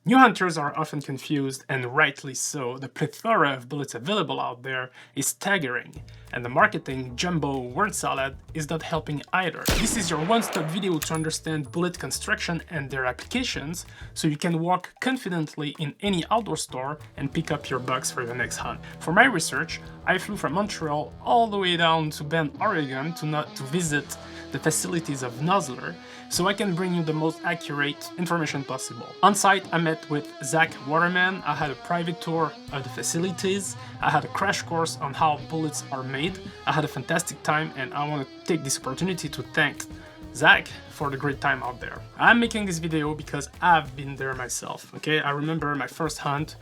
New hunters are often confused, and rightly so. The plethora of bullets available out there is staggering, and the marketing jumbo word salad is not helping either. This is your one-stop video to understand bullet construction and their applications, so you can walk confidently in any outdoor store and pick up your bucks for your next hunt. For my research, I flew from Montreal all the way down to Bend, Oregon to visit the facilities of Nuzzler, so I can bring you the most accurate information possible. On site, I met with Zach Waterman. I had a private tour of the facilities. I had a crash course on how bullets are made. I had a fantastic time, and I want to take this opportunity to thank Zach for the great time out there. I'm making this video because I've been there myself, okay? I remember my first hunt.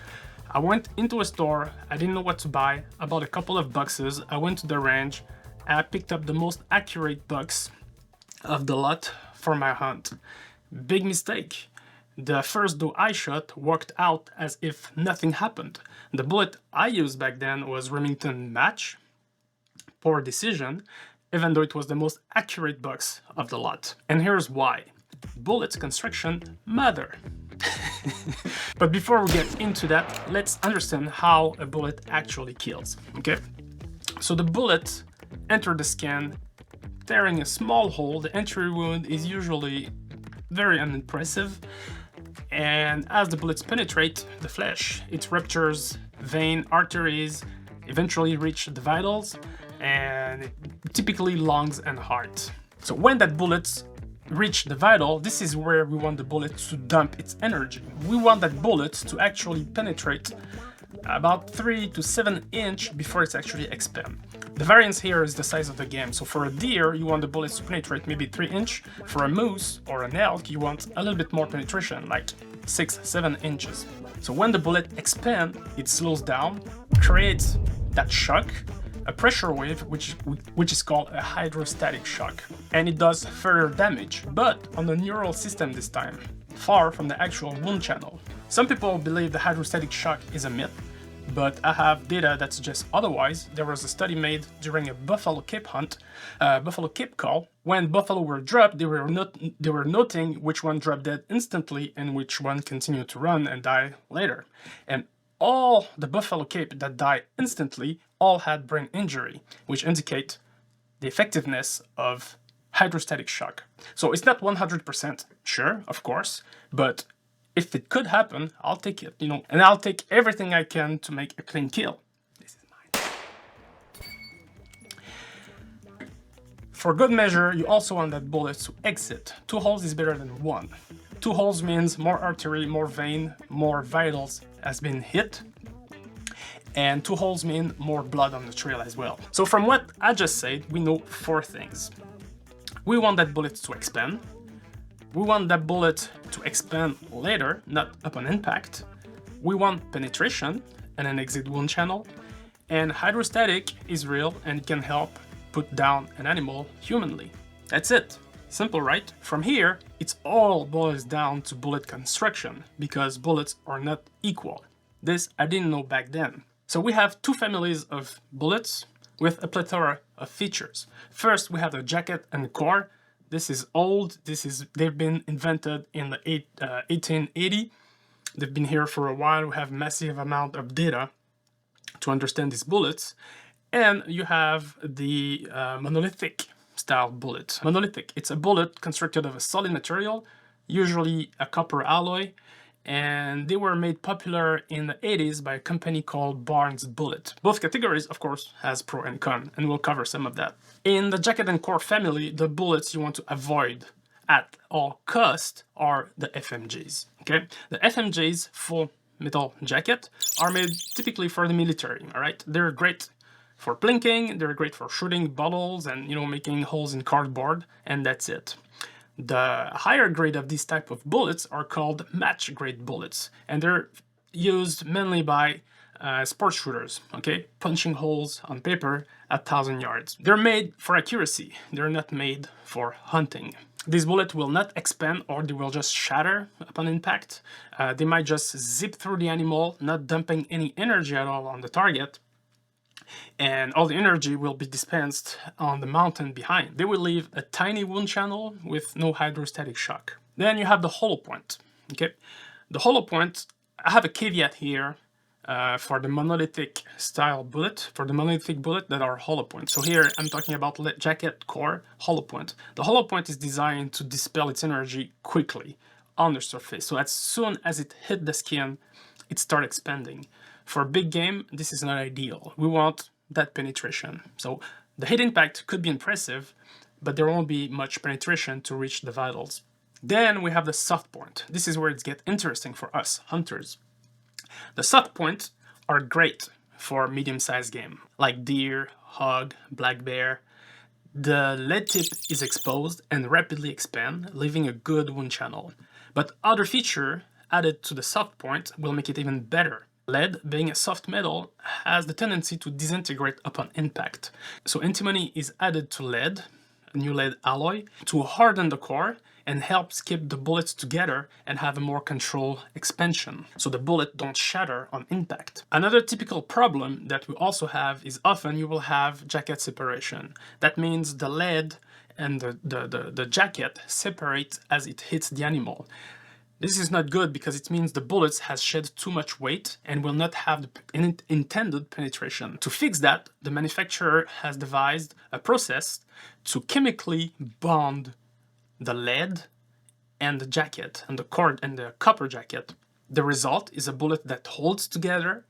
I went into a store, I didn't know what to buy. I bought a couple of boxes. I went to the range, and I picked up the most accurate box of the lot for my hunt. Big mistake. The first doe I shot worked out as if nothing happened. The bullet I used back then was Remington match. Poor decision, even though it was the most accurate box of the lot. And here's why. Bullets construction matter. But before we get into that, let's understand how a bullet actually kills, okay? So the bullet enters the skin, tearing a small hole. The entry wound is usually very unimpressive, and as the bullets penetrate the flesh, it ruptures vein, arteries, eventually reach the vitals, and typically lungs and heart. So when that bullet reach the vital, this is where we want the bullet to dump its energy. We want that bullet to actually penetrate about 3 to 7 inches before it's actually expand. The variance here is the size of the game. So for a deer, you want the bullets to penetrate maybe 3 inches. For a moose or an elk, you want a little bit more penetration, like 6-7 inches. So when the bullet expands, it slows down, creates that shock, a pressure wave, which is called a hydrostatic shock, and it does further damage, but on the neural system this time, far from the actual wound channel. Some people believe the hydrostatic shock is a myth, but I have data that suggests otherwise. There was a study made during a buffalo cape hunt, buffalo cape call. When buffalo were dropped, they were noting which one dropped dead instantly and which one continued to run and die later. And all the buffalo cape that died instantly all had brain injury, which indicate the effectiveness of hydrostatic shock. So it's not 100% sure, of course, but if it could happen, I'll take it, you know, and I'll take everything I can to make a clean kill. This is mine. For good measure, you also want that bullet to exit. 2 holes is better than 1. 2 holes means more artery, more vein, more vitals has been hit. And 2 holes mean more blood on the trail as well. So from what I just said, we know 4 things. We want that bullet to expand. We want that bullet to expand later, not upon impact. We want penetration and an exit wound channel. And hydrostatic is real and can help put down an animal humanly. That's it. Simple, right? From here, it all boils down to bullet construction, because bullets are not equal. This I didn't know back then. So we have 2 families of bullets with a plethora of features. First, we have the jacket and core. This is old. They've been invented in the 1880. They've been here for a while. We have massive amount of data to understand these bullets. And you have the monolithic style bullet. Monolithic, it's a bullet constructed of a solid material, usually a copper alloy, and they were made popular in the 80s by a company called Barnes Bullet. Both categories, of course, has pro and con, and we'll cover some of that. In the jacket and core family, the bullets you want to avoid at all cost are the FMJs, okay? The FMJs, full metal jacket, are made typically for the military, all right? They're great for plinking, they're great for shooting bottles and, you know, making holes in cardboard, and that's it. The higher grade of these type of bullets are called match grade bullets, and they're used mainly by sports shooters, okay? Punching holes on paper at 1,000 yards. They're made for accuracy, they're not made for hunting. These bullets will not expand, or they will just shatter upon impact. They might just zip through the animal, not dumping any energy at all on the target. And all the energy will be dispensed on the mountain behind. They will leave a tiny wound channel with no hydrostatic shock. Then you have the hollow point, okay? The hollow point, I have a caveat here for the monolithic style bullet, for the monolithic bullet that are hollow point. So here I'm talking about jacket core hollow point. The hollow point is designed to dispel its energy quickly on the surface. So as soon as it hit the skin, it starts expanding. For big game, this is not ideal. We want that penetration. So the hit impact could be impressive, but there won't be much penetration to reach the vitals. Then we have the soft point. This is where it gets interesting for us, hunters. The soft points are great for medium-sized game, like deer, hog, black bear. The lead tip is exposed and rapidly expand, leaving a good wound channel. But other feature added to the soft point will make it even better. Lead, being a soft metal, has the tendency to disintegrate upon impact. So antimony is added to lead, a new lead alloy, to harden the core and helps keep the bullets together and have a more controlled expansion, so the bullet don't shatter on impact. Another typical problem that we also have is often you will have jacket separation. That means the lead and the jacket separate as it hits the animal. This is not good because it means the bullets has shed too much weight and will not have the intended penetration. To fix that, the manufacturer has devised a process to chemically bond the lead and the jacket and the cord and the copper jacket. The result is a bullet that holds together,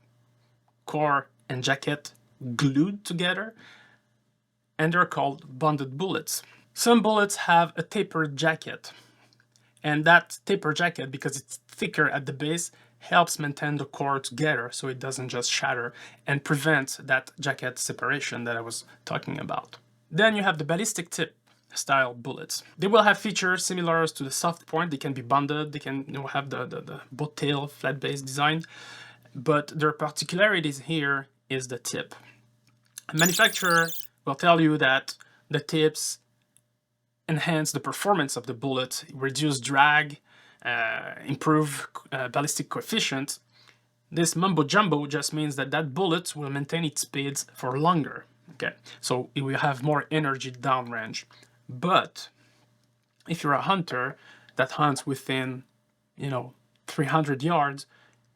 core and jacket glued together, and they're called bonded bullets. Some bullets have a tapered jacket, and that tapered jacket, because it's thicker at the base, helps maintain the core together so it doesn't just shatter and prevent that jacket separation that I was talking about. Then you have the ballistic tip style bullets. They will have features similar to the soft point. They can be bonded, they can have the boat tail flat base design, but their particularities here is the tip. A manufacturer will tell you that the tips enhance the performance of the bullet, reduce drag, improve ballistic coefficient. This mumbo jumbo just means that that bullet will maintain its speeds for longer. Okay, so it will have more energy downrange. But if you're a hunter that hunts within, 300 yards,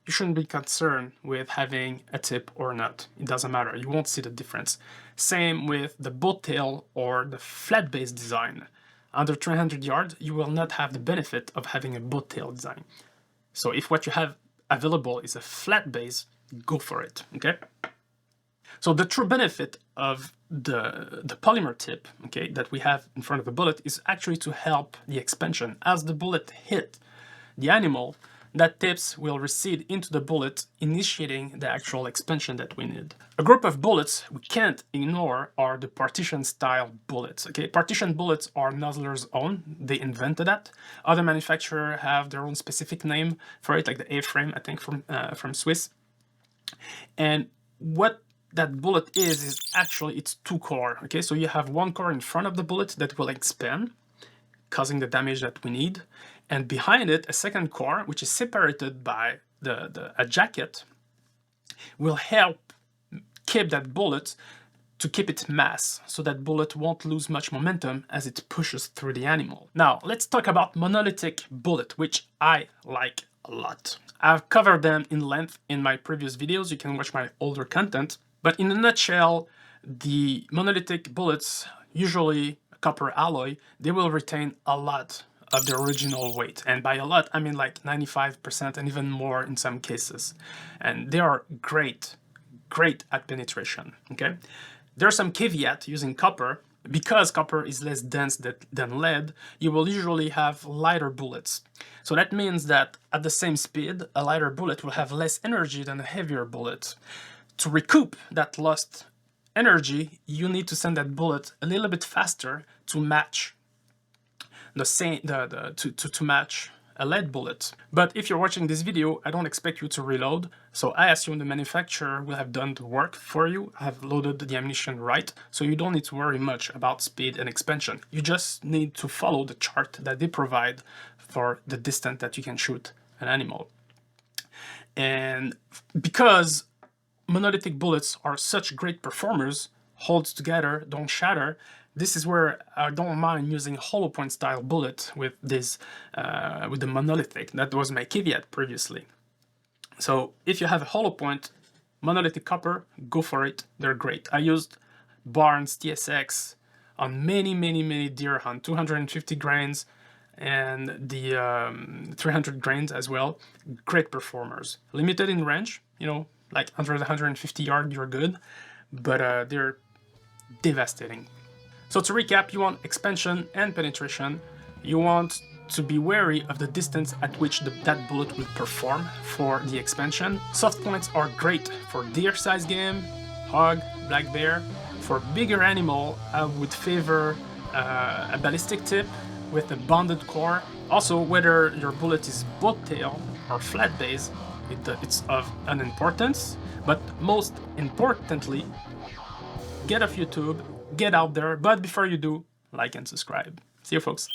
you shouldn't be concerned with having a tip or not. It doesn't matter. You won't see the difference. Same with the boat tail or the flat base design. Under 300 yards, you will not have the benefit of having a boat tail design. So if what you have available is a flat base, go for it, okay? So the true benefit of the polymer tip, okay, that we have in front of the bullet is actually to help the expansion. As the bullet hit the animal, that tips will recede into the bullet, initiating the actual expansion that we need. A group of bullets we can't ignore are the partition style bullets. Okay, partition bullets are Nozzler's own. They invented that. Other manufacturers have their own specific name for it, like the A-frame, I think, from Swiss. And what that bullet is actually it's two core. Okay, so you have one core in front of the bullet that will expand, causing the damage that we need, and behind it a second core, which is separated by a jacket, will help keep that bullet to keep its mass, so that bullet won't lose much momentum as it pushes through the animal. Now let's talk about monolithic bullet, which I like a lot. I've covered them in length in my previous videos. You can watch my older content. But in a nutshell, the monolithic bullets, usually copper alloy, they will retain a lot of the original weight. And by a lot, I mean like 95% and even more in some cases. And they are great at penetration, okay? There's some caveat using copper. Because copper is less dense than lead, you will usually have lighter bullets. So that means that at the same speed, a lighter bullet will have less energy than a heavier bullet. To recoup that lost energy, you need to send that bullet a little bit faster to match to match a lead bullet. But if you're watching this video, I don't expect you to reload, so I assume the manufacturer will have done the work for you, have loaded the ammunition right, so you don't need to worry much about speed and expansion. You just need to follow the chart that they provide for the distance that you can shoot an animal. And because monolithic bullets are such great performers, holds together, don't shatter, This is where I don't mind using hollow point style bullet with this, with the monolithic. That was my caveat previously. So if you have a hollow point monolithic copper, go for it. They're great. I used Barnes TSX on many deer hunt, 250 grains and the 300 grains as well. Great performers. Limited in range, you know, like 150 yards, you're good, but they're devastating. So to recap, you want expansion and penetration. You want to be wary of the distance at which that bullet will perform for the expansion. Soft points are great for deer size game, hog, black bear. For bigger animal, I would favor a ballistic tip with a bonded core. Also, whether your bullet is boat tail or flat base, it's of an importance. But most importantly, get off YouTube, get out there, but before you do, like and subscribe. See you folks.